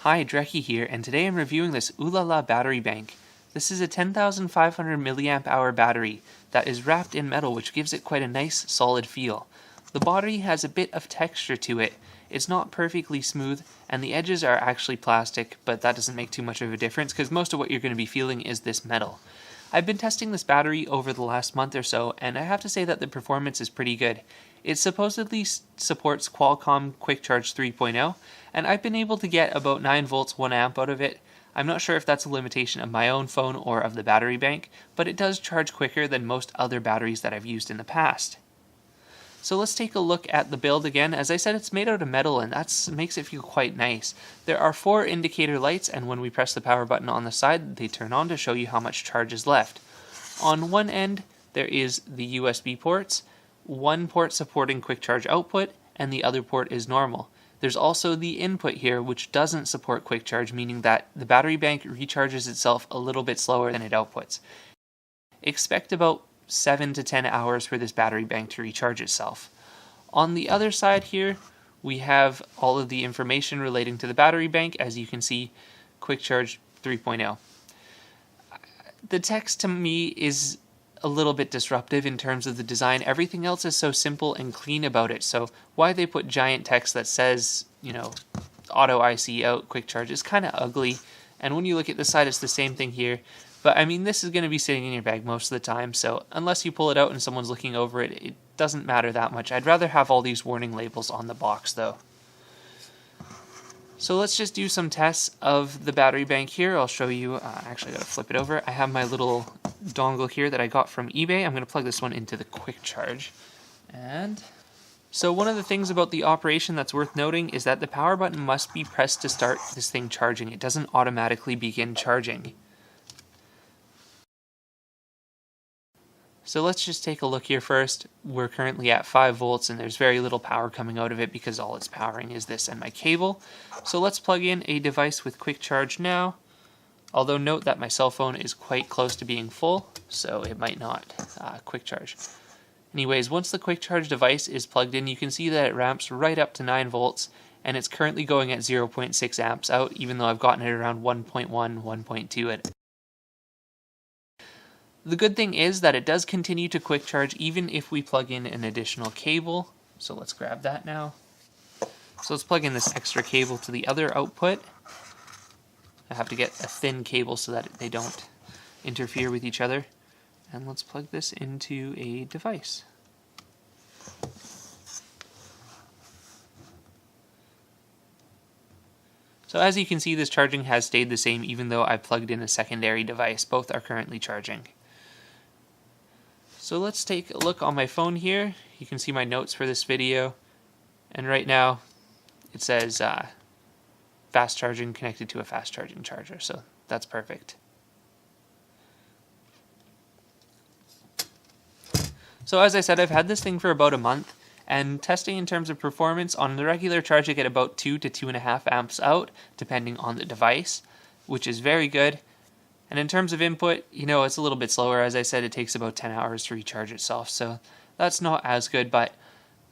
Hi, Dreki here, and today I'm reviewing this Olala battery bank. This is a 10,500 mAh battery that is wrapped in metal, which gives it quite a nice solid feel. The body has a bit of texture to it. It's not perfectly smooth, and the edges are actually plastic, but that doesn't make too much of a difference because most of what you're going to be feeling is this metal. I've been testing this battery over the last month or so, and I have to say that the performance is pretty good. It supposedly supports Qualcomm quickcharge 3.0, and I've been able to get about 9 volts 1 amp out of it. I'm not sure if that's a limitation of my own phone or of the battery bank, but it does charge quicker than most other batteries that I've used in the past. So let's take a look at the build again. As I said, it's made out of metal, and that makes it feel quite nice. There are 4 indicator lights, and when we press the power button on the side, they turn on to show you how much charge is left. On one end, there is the USB ports, one port supporting quick charge output, and the other port is normal. There's also the input here, which doesn't support quick charge, meaning that the battery bank recharges itself a little bit slower than it outputs. Expect about 7 to 10 hours for this battery bank to recharge itself. On the other side here, we have all of the information relating to the battery bank. As you can see, quick charge 3.0. The text to me is a little bit disruptive in terms of the design. Everything else is so simple and clean about it, so why they put giant text that says, auto IC out quick charge is kind of ugly. And when you look at the side, it's the same thing here. But I mean, this is going to be sitting in your bag most of the time, so unless you pull it out and someone's looking over it, it doesn't matter that much. I'd rather have all these warning labels on the box though. So let's just do some tests of the battery bank here. I'll show you, actually I gotta flip it over. I have my little dongle here that I got from eBay. I'm gonna plug this one into the quick charge. And so one of the things about the operation that's worth noting is that the power button must be pressed to start this thing charging. It doesn't automatically begin charging. So let's just take a look here first. We're currently at 5 volts and there's very little power coming out of it because all it's powering is this and my cable. So let's plug in a device with quick charge now. Although note that my cell phone is quite close to being full, so it might not quick charge. Anyways, once the quick charge device is plugged in, you can see that it ramps right up to 9 volts and it's currently going at 0.6 amps out, even though I've gotten it around 1.1, 1.2 at. The good thing is that it does continue to quick charge even if we plug in an additional cable. So let's grab that now. So let's plug in this extra cable to the other output. I have to get a thin cable so that they don't interfere with each other. And let's plug this into a device. So as you can see, this charging has stayed the same even though I plugged in a secondary device. Both are currently charging. So let's take a look on my phone here. You can see my notes for this video. And right now it says fast charging connected to a fast charging charger. So that's perfect. So as I said, I've had this thing for about a month. And testing in terms of performance, on the regular charge I get about 2 to 2.5 amps out, depending on the device, which is very good. And in terms of input, it's a little bit slower. As I said, it takes about 10 hours to recharge itself, so that's not as good, but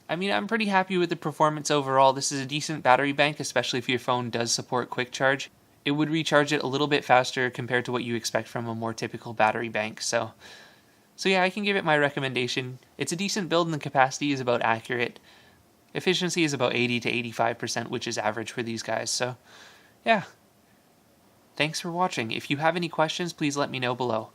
I mean, I'm pretty happy with the performance overall. This is a decent battery bank, especially if your phone does support quick charge. It would recharge it a little bit faster compared to what you expect from a more typical battery bank, so yeah, I can give it my recommendation. It's a decent build and the capacity is about accurate. Efficiency is about 80 to 85%, which is average for these guys, so yeah. Thanks for watching. If you have any questions, please let me know below.